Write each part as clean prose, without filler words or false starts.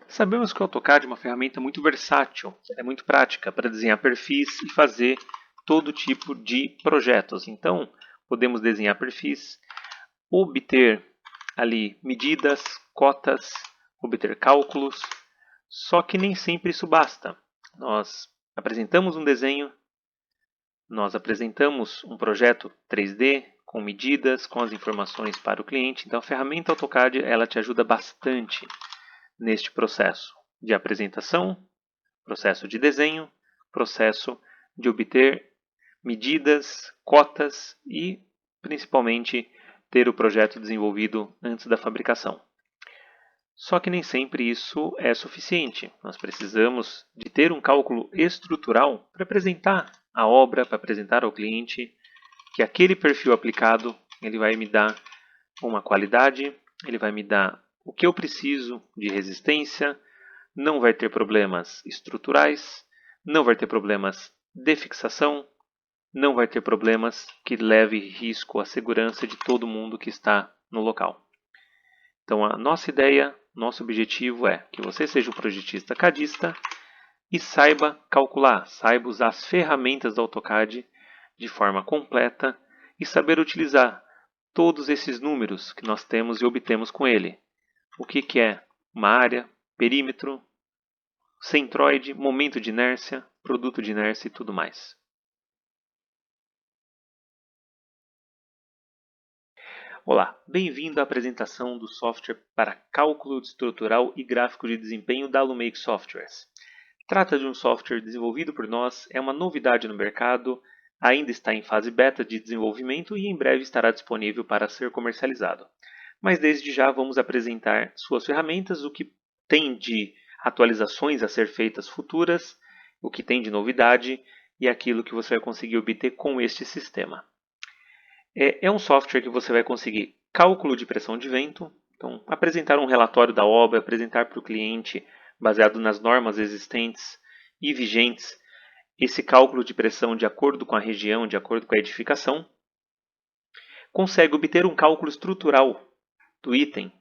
Sabemos que o AutoCAD é uma ferramenta muito versátil, é muito prática para desenhar perfis e fazer todo tipo de projetos. Então, podemos desenhar perfis, obter ali medidas, cotas, obter cálculos, só que nem sempre isso basta. Nós apresentamos um desenho, nós apresentamos um projeto 3D com medidas, com as informações para o cliente. Então, a ferramenta AutoCAD ela te ajuda bastante neste processo de apresentação, processo de desenho, processo de obter medidas, cotas e, principalmente, ter o projeto desenvolvido antes da fabricação. Só que nem sempre isso é suficiente. Nós precisamos de ter um cálculo estrutural para apresentar a obra, para apresentar ao cliente que aquele perfil aplicado ele vai me dar uma qualidade, ele vai me dar o que eu preciso de resistência, não vai ter problemas estruturais, não vai ter problemas de fixação, não vai ter problemas que leve risco à segurança de todo mundo que está no local. Então a nossa ideia, nosso objetivo é que você seja um projetista cadista e saiba calcular, saiba usar as ferramentas do AutoCAD de forma completa e saber utilizar todos esses números que nós temos e obtemos com ele. O que é uma área, perímetro, centroide, momento de inércia, produto de inércia e tudo mais. Olá, bem-vindo à apresentação do software para cálculo estrutural e gráfico de desempenho da Lumake Softwares. Trata de um software desenvolvido por nós, é uma novidade no mercado, ainda está em fase beta de desenvolvimento e em breve estará disponível para ser comercializado. Mas desde já vamos apresentar suas ferramentas, o que tem de atualizações a ser feitas futuras, o que tem de novidade e aquilo que você vai conseguir obter com este sistema. É um software que você vai conseguir cálculo de pressão de vento, então apresentar um relatório da obra, apresentar para o cliente, baseado nas normas existentes e vigentes, esse cálculo de pressão de acordo com a região, de acordo com a edificação. Consegue obter um cálculo estrutural do item,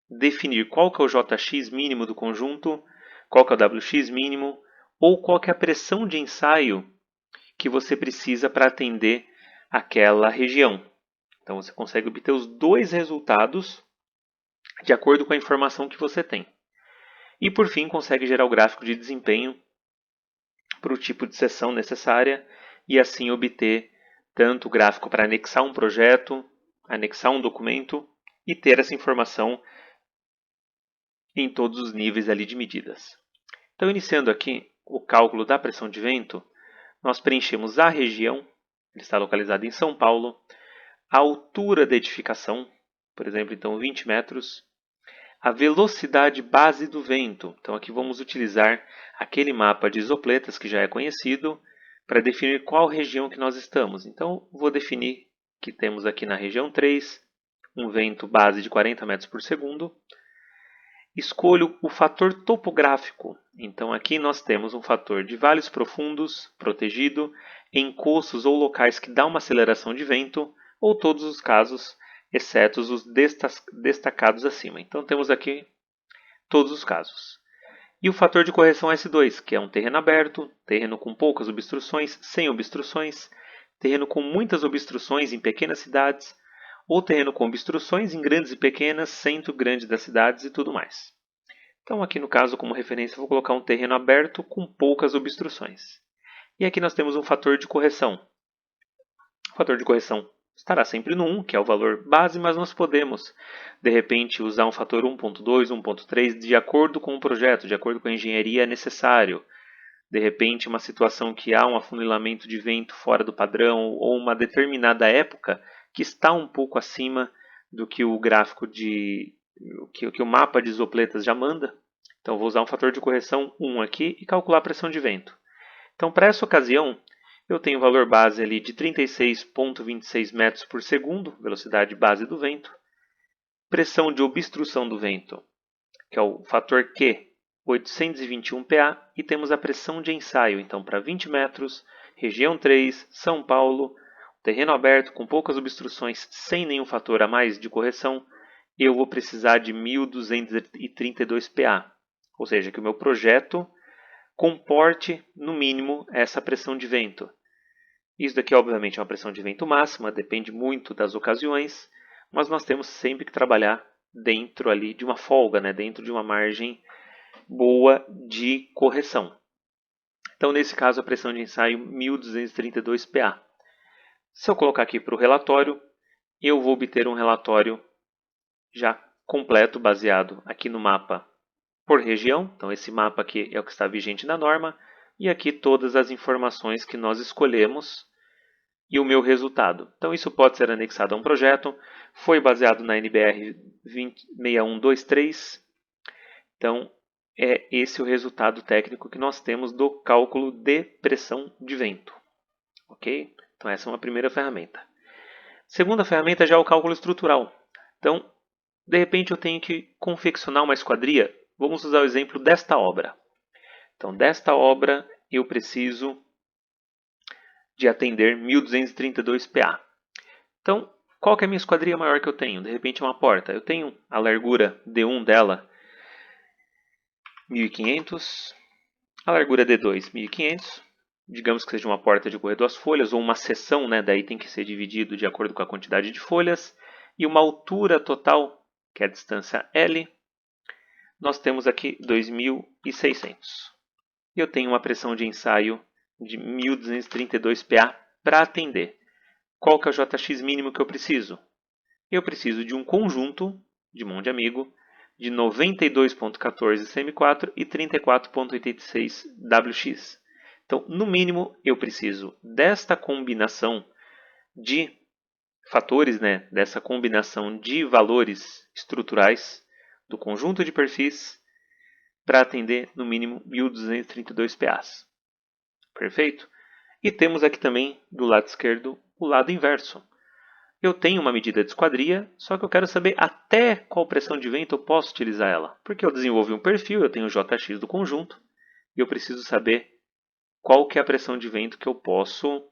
definir qual que é o JX mínimo do conjunto, qual que é o WX mínimo, ou qual que é a pressão de ensaio que você precisa para atender aquela região. Então você consegue obter os dois resultados de acordo com a informação que você tem. E por fim consegue gerar o gráfico de desempenho para o tipo de seção necessária e assim obter tanto o gráfico para anexar um projeto, anexar um documento e ter essa informação em todos os níveis ali de medidas. Então, iniciando aqui o cálculo da pressão de vento, nós preenchemos a região, ele está localizado em São Paulo, a altura da edificação, por exemplo, então 20 metros, a velocidade base do vento. Então aqui vamos utilizar aquele mapa de isopletas que já é conhecido para definir qual região que nós estamos. Então vou definir que temos aqui na região 3 um vento base de 40 metros por segundo. Escolho o fator topográfico. Então aqui nós temos um fator de vales profundos, protegido, encostos ou locais que dá uma aceleração de vento, ou todos os casos, exceto os destacados acima. Então temos aqui todos os casos. E o fator de correção S2, que é um terreno aberto, terreno com poucas obstruções, sem obstruções, terreno com muitas obstruções em pequenas cidades, ou terreno com obstruções em grandes e pequenas, centro grande das cidades e tudo mais. Então aqui no caso, como referência, vou colocar um terreno aberto com poucas obstruções. E aqui nós temos um fator de correção. O fator de correção estará sempre no 1, que é o valor base, mas nós podemos, de repente, usar um fator 1.2, 1.3, de acordo com o projeto, de acordo com a engenharia necessário. De repente, uma situação que há um afunilamento de vento fora do padrão, ou uma determinada época que está um pouco acima do que o gráfico que o mapa de isopletas já manda. Então, vou usar um fator de correção 1 aqui e calcular a pressão de vento. Então, para essa ocasião, eu tenho o valor base ali de 36,26 metros por segundo, velocidade base do vento. Pressão de obstrução do vento, que é o fator Q, 821 PA. E temos a pressão de ensaio, então para 20 metros, região 3, São Paulo, terreno aberto com poucas obstruções, sem nenhum fator a mais de correção, eu vou precisar de 1.232 PA. ou seja, que o meu projeto comporte, no mínimo, essa pressão de vento. Isso daqui, obviamente, é uma pressão de vento máxima, depende muito das ocasiões, mas nós temos sempre que trabalhar dentro ali de uma folga, né? Dentro de uma margem boa de correção. Então, nesse caso, a pressão de ensaio 1232 PA. Se eu colocar aqui para o relatório, eu vou obter um relatório já completo, baseado aqui no mapa por região. Então, esse mapa aqui é o que está vigente na norma. E aqui todas as informações que nós escolhemos e o meu resultado. Então, isso pode ser anexado a um projeto. Foi baseado na NBR 6123. Então, é esse o resultado técnico que nós temos do cálculo de pressão de vento. Ok? Então, essa é uma primeira ferramenta. Segunda ferramenta já é o cálculo estrutural. Então, de repente eu tenho que confeccionar uma esquadria. Vamos usar o exemplo desta obra. Então, desta obra eu preciso de atender 1232 PA. Então, qual que é a minha esquadria maior que eu tenho? De repente é uma porta. Eu tenho a largura D1 dela 1500, a largura D2 1500. Digamos que seja uma porta de correr 2 folhas ou uma seção, né? Daí tem que ser dividido de acordo com a quantidade de folhas. E uma altura total, que é a distância L, nós temos aqui 2600. Eu tenho uma pressão de ensaio de 1232 PA para atender. Qual que é o JX mínimo que eu preciso? Eu preciso de um conjunto de monte amigo de 92.14 CM4 e 34.86 WX. Então, no mínimo, eu preciso desta combinação de fatores, né, dessa combinação de valores estruturais do conjunto de perfis para atender no mínimo 1232 PAs. Perfeito? E temos aqui também do lado esquerdo o lado inverso. Eu tenho uma medida de esquadria, só que eu quero saber até qual pressão de vento eu posso utilizar ela. Porque eu desenvolvi um perfil, eu tenho o JX do conjunto, e eu preciso saber qual que é a pressão de vento que eu posso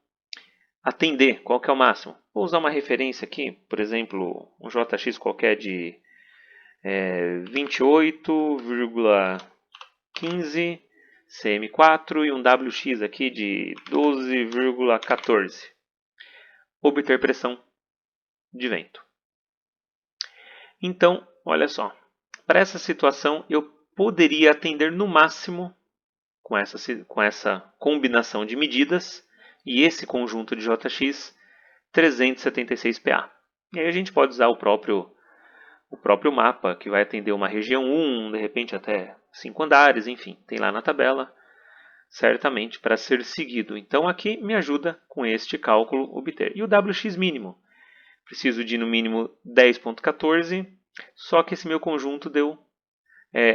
atender, qual que é o máximo. Vou usar uma referência aqui, por exemplo, um JX qualquer de 28,15 CM4 e um WX aqui de 12,14. Obter pressão de vento. Então, olha só, para essa situação eu poderia atender no máximo com essa combinação de medidas e esse conjunto de JX 376 PA. E aí a gente pode usar o próprio mapa que vai atender uma região 1, de repente até 5 andares, enfim, tem lá na tabela, certamente para ser seguido. Então aqui me ajuda com este cálculo obter. E o WX mínimo? Preciso de no mínimo 10.14, só que esse meu conjunto deu...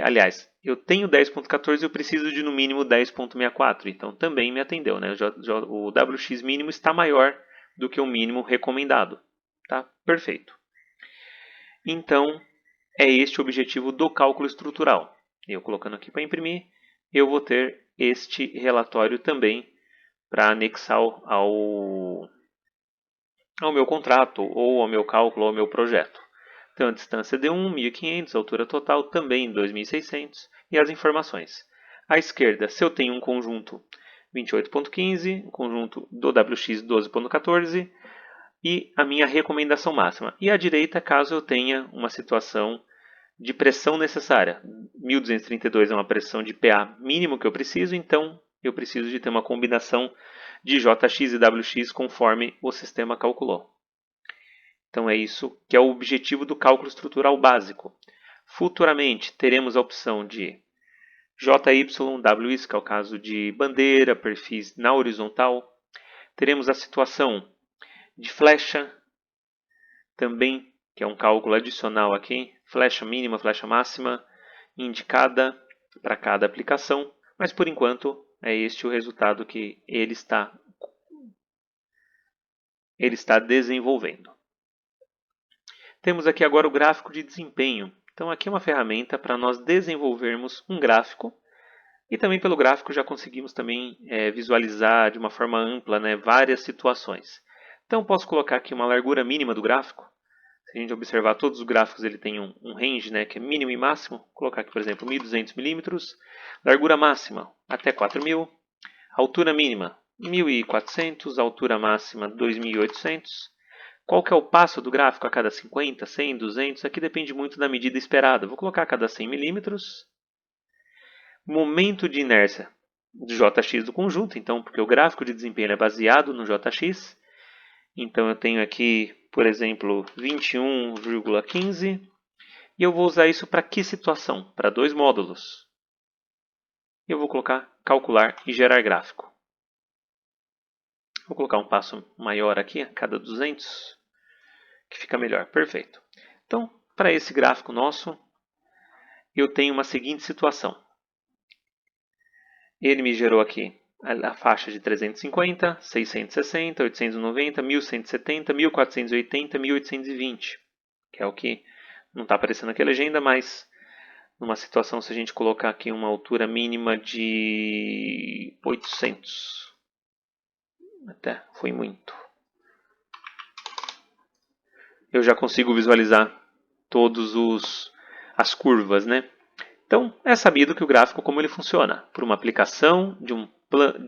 aliás, eu tenho 10.14 e eu preciso de no mínimo 10.64, então também me atendeu, né? O WX mínimo está maior do que o mínimo recomendado. Tá? Perfeito. Então, é este o objetivo do cálculo estrutural. Eu colocando aqui para imprimir, eu vou ter este relatório também para anexar ao meu contrato, ou ao meu cálculo, ou ao meu projeto. Então, a distância D1, 1.500, a altura total também 2.600 e as informações. À esquerda, se eu tenho um conjunto 28.15, um conjunto do WX 12.14 e a minha recomendação máxima. E à direita, caso eu tenha uma situação de pressão necessária. 1232 é uma pressão de PA mínimo que eu preciso, então eu preciso de ter uma combinação de JX e WX conforme o sistema calculou. Então é isso que é o objetivo do cálculo estrutural básico. Futuramente teremos a opção de JYWX, que é o caso de bandeira, perfis na horizontal. Teremos a situação de flecha, também, que é um cálculo adicional aqui, flecha mínima, flecha máxima, indicada para cada aplicação. Mas por enquanto é este o resultado que ele está desenvolvendo. Temos aqui agora o gráfico de desempenho. Então aqui é uma ferramenta para nós desenvolvermos um gráfico e também pelo gráfico já conseguimos também visualizar de uma forma ampla, né, várias situações. Então posso colocar aqui uma largura mínima do gráfico, Se a gente observar todos os gráficos, ele tem um range, né, que é mínimo e máximo. Vou colocar aqui, por exemplo, 1.200 milímetros. Largura máxima até 4.000. Altura mínima 1.400. Altura máxima 2.800. Qual que é o passo do gráfico a cada 50, 100, 200? Aqui depende muito da medida esperada. Vou colocar a cada 100 milímetros. Momento de inércia do JX do conjunto, então, porque o gráfico de desempenho é baseado no JX. Então eu tenho aqui, por exemplo, 21,15. E eu vou usar isso para que situação? Para dois módulos. Eu vou colocar calcular e gerar gráfico. Vou colocar um passo maior aqui, a cada 200, que fica melhor. Perfeito. Então, para esse gráfico nosso, eu tenho uma seguinte situação. Ele me gerou aqui a faixa de 350, 660, 890, 1170, 1480, 1820, que é o que não está aparecendo aqui a legenda, mas numa situação, se a gente colocar aqui uma altura mínima de 800, até foi muito, eu já consigo visualizar todas as curvas, né? Então, é sabido que o gráfico, como ele funciona, por uma aplicação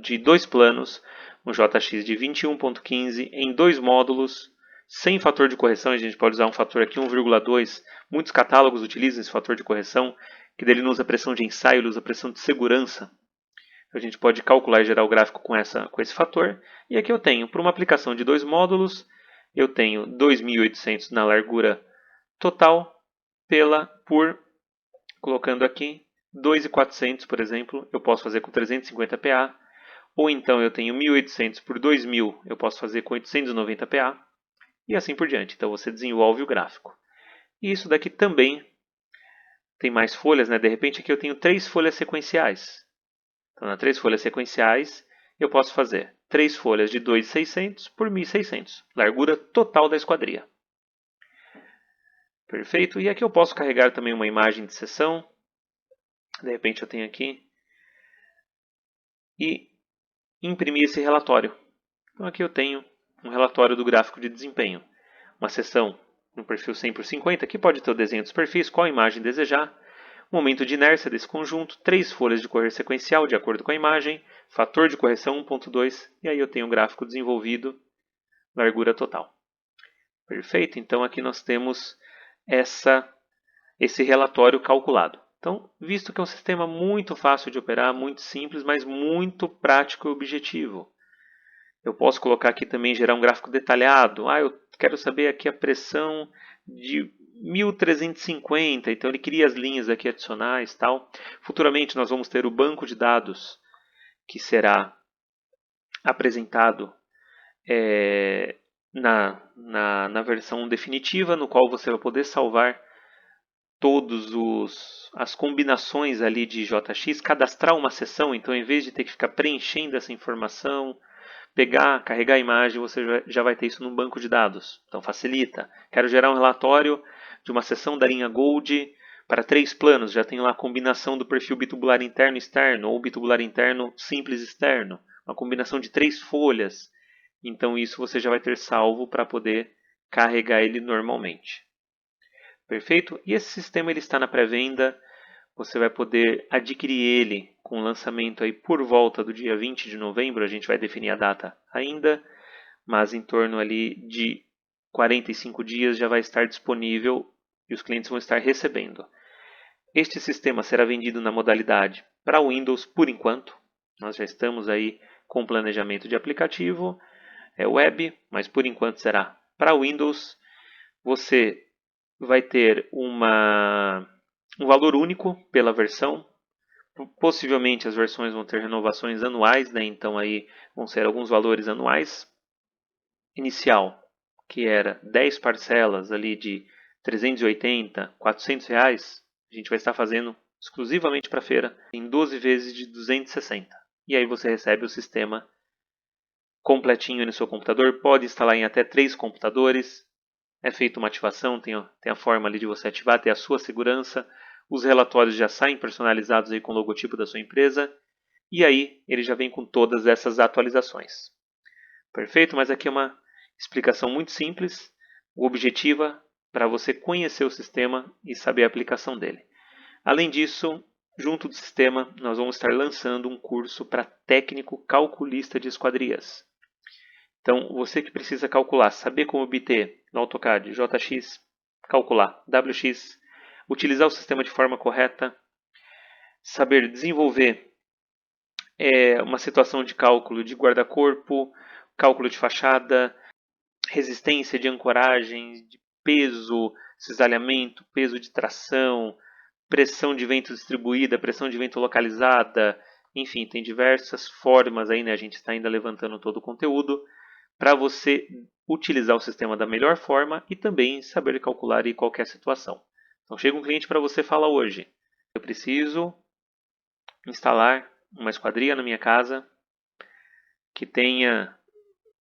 de dois planos, um JX de 21.15 em dois módulos, sem fator de correção. A gente pode usar um fator aqui 1,2. Muitos catálogos utilizam esse fator de correção, que dele não usa pressão de ensaio, ele usa pressão de segurança. Então, a gente pode calcular e gerar o gráfico com esse fator. E aqui eu tenho, por uma aplicação de dois módulos, eu tenho 2.800 na largura total, por colocando aqui 2.400, por exemplo, eu posso fazer com 350 PA, ou então eu tenho 1.800 por 2.000, eu posso fazer com 890 PA, e assim por diante. Então você desenvolve o gráfico. E isso daqui também tem mais folhas, né? De repente aqui eu tenho 3 folhas sequenciais. Então, nas 3 folhas sequenciais, eu posso fazer 3 folhas de 2.600 por 1.600, largura total da esquadria. Perfeito? E aqui eu posso carregar também uma imagem de seção. De repente eu tenho aqui e imprimir esse relatório. Então aqui eu tenho um relatório do gráfico de desempenho. Uma seção no perfil 100 por 50, aqui pode ter o desenho dos perfis, qual imagem desejar, momento de inércia desse conjunto, 3 folhas de correr sequencial de acordo com a imagem, fator de correção 1.2, e aí eu tenho um gráfico desenvolvido, largura total. Perfeito? Então aqui nós temos esse relatório calculado. Então, visto que é um sistema muito fácil de operar, muito simples, mas muito prático e objetivo. Eu posso colocar aqui também, gerar um gráfico detalhado. Eu quero saber aqui a pressão de 1350, então ele cria as linhas aqui adicionais, tal. Futuramente nós vamos ter o banco de dados que será apresentado na versão definitiva, no qual você vai poder salvar as combinações ali de JX, cadastrar uma seção, então em vez de ter que ficar preenchendo essa informação, carregar a imagem, você já vai ter isso num banco de dados. Então facilita. Quero gerar um relatório de uma seção da linha Gold para 3 planos, já tem lá a combinação do perfil bitubular interno e externo, ou bitubular interno simples externo, uma combinação de 3 folhas. Então isso você já vai ter salvo para poder carregar ele normalmente. Perfeito? E esse sistema ele está na pré-venda. Você vai poder adquirir ele com lançamento aí por volta do dia 20 de novembro. A gente vai definir a data ainda, mas em torno ali de 45 dias já vai estar disponível e os clientes vão estar recebendo. Este sistema será vendido na modalidade para Windows por enquanto. Nós já estamos aí com planejamento de aplicativo, web, mas por enquanto será para Windows. Você vai ter um valor único pela versão. Possivelmente as versões vão ter renovações anuais, né? Então aí vão ser alguns valores anuais. Inicial, que era 10 parcelas ali de 380, 400 reais, a gente vai estar fazendo exclusivamente para a feira em 12 vezes de 260. E aí você recebe o sistema completinho no seu computador, pode instalar em até 3 computadores. É feita uma ativação, tem a forma ali de você ativar, ter a sua segurança. Os relatórios já saem personalizados aí com o logotipo da sua empresa. E aí ele já vem com todas essas atualizações. Perfeito? Mas aqui é uma explicação muito simples, objetiva, para você conhecer o sistema e saber a aplicação dele. Além disso, junto do sistema, nós vamos estar lançando um curso para técnico calculista de esquadrias. Então, você que precisa calcular, saber como obter no AutoCAD, JX, calcular, WX, utilizar o sistema de forma correta, saber desenvolver uma situação de cálculo de guarda-corpo, cálculo de fachada, resistência de ancoragem, de peso, cisalhamento, peso de tração, pressão de vento distribuída, pressão de vento localizada, enfim, tem diversas formas aí, né? A gente está ainda levantando todo o conteúdo para você utilizar o sistema da melhor forma e também saber calcular em qualquer situação. Então chega um cliente para você e fala hoje, eu preciso instalar uma esquadria na minha casa que tenha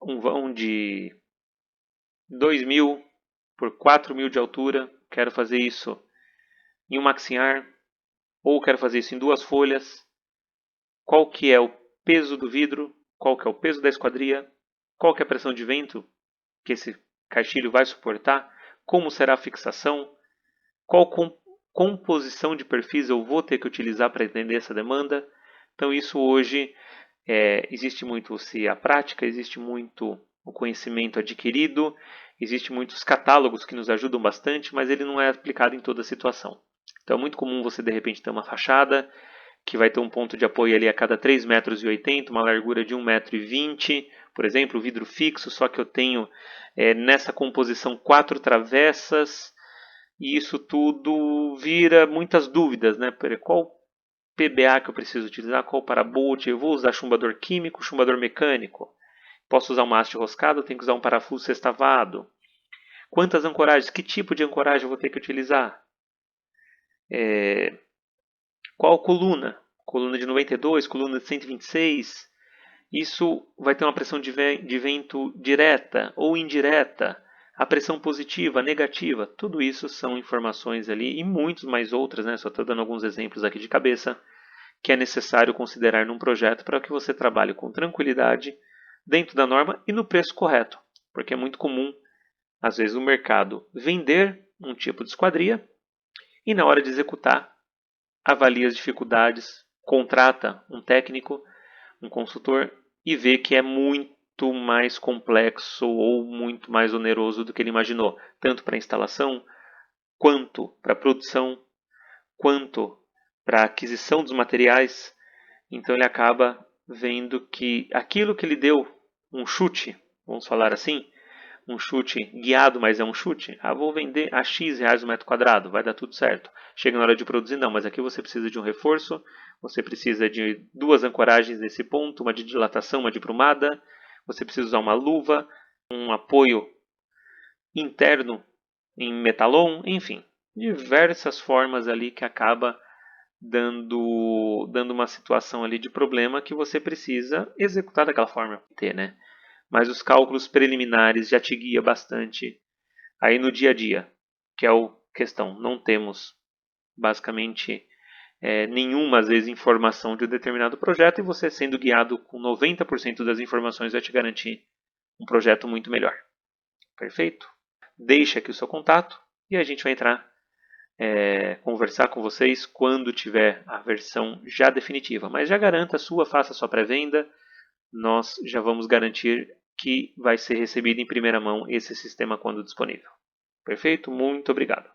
um vão de 2.000 por 4.000 de altura, quero fazer isso em um maxilhar, ou quero fazer isso em 2 folhas, qual que é o peso do vidro, qual que é o peso da esquadria, qual que é a pressão de vento que esse caixilho vai suportar, como será a fixação, qual composição de perfis eu vou ter que utilizar para atender essa demanda. Então isso hoje existe muito a prática, existe muito o conhecimento adquirido, existe muitos catálogos que nos ajudam bastante, mas ele não é aplicado em toda situação. Então é muito comum você de repente ter uma fachada que vai ter um ponto de apoio ali a cada 3,80 metros, uma largura de 1,20 m, por exemplo, vidro fixo, só que eu tenho nessa composição 4 travessas, e isso tudo vira muitas dúvidas, né? Qual PBA que eu preciso utilizar, qual parabolt, eu vou usar chumbador químico, chumbador mecânico, posso usar uma haste roscada, tenho que usar um parafuso sextavado, quantas ancoragens, que tipo de ancoragem eu vou ter que utilizar, qual coluna, coluna de 92, coluna de 126, isso vai ter uma pressão de vento direta ou indireta, a pressão positiva, negativa, tudo isso são informações ali e muitos mais outras, né? Só estou dando alguns exemplos aqui de cabeça, que é necessário considerar num projeto para que você trabalhe com tranquilidade, dentro da norma e no preço correto. Porque é muito comum, às vezes, o mercado vender um tipo de esquadria e na hora de executar, avalia as dificuldades, contrata um técnico, um consultor e vê que é muito mais complexo ou muito mais oneroso do que ele imaginou, tanto para a instalação, quanto para a produção, quanto para a aquisição dos materiais. Então ele acaba vendo que aquilo que ele deu um chute, vamos falar assim, um chute guiado, mas é um chute, vou vender a X reais o metro quadrado, vai dar tudo certo. Chega na hora de produzir, não, mas aqui você precisa de um reforço, você precisa de 2 ancoragens nesse ponto, uma de dilatação, uma de brumada, você precisa usar uma luva, um apoio interno em metalon, enfim, diversas formas ali que acaba dando uma situação ali de problema que você precisa executar daquela forma, né? Mas os cálculos preliminares já te guia bastante aí no dia a dia, que é a questão. Não temos basicamente nenhuma, às vezes, informação de um determinado projeto e você sendo guiado com 90% das informações vai te garantir um projeto muito melhor. Perfeito? Deixe aqui o seu contato e a gente vai entrar conversar com vocês quando tiver a versão já definitiva. Mas já garanta a sua, faça a sua pré-venda. Nós já vamos garantir que vai ser recebido em primeira mão esse sistema quando disponível. Perfeito? Muito obrigado.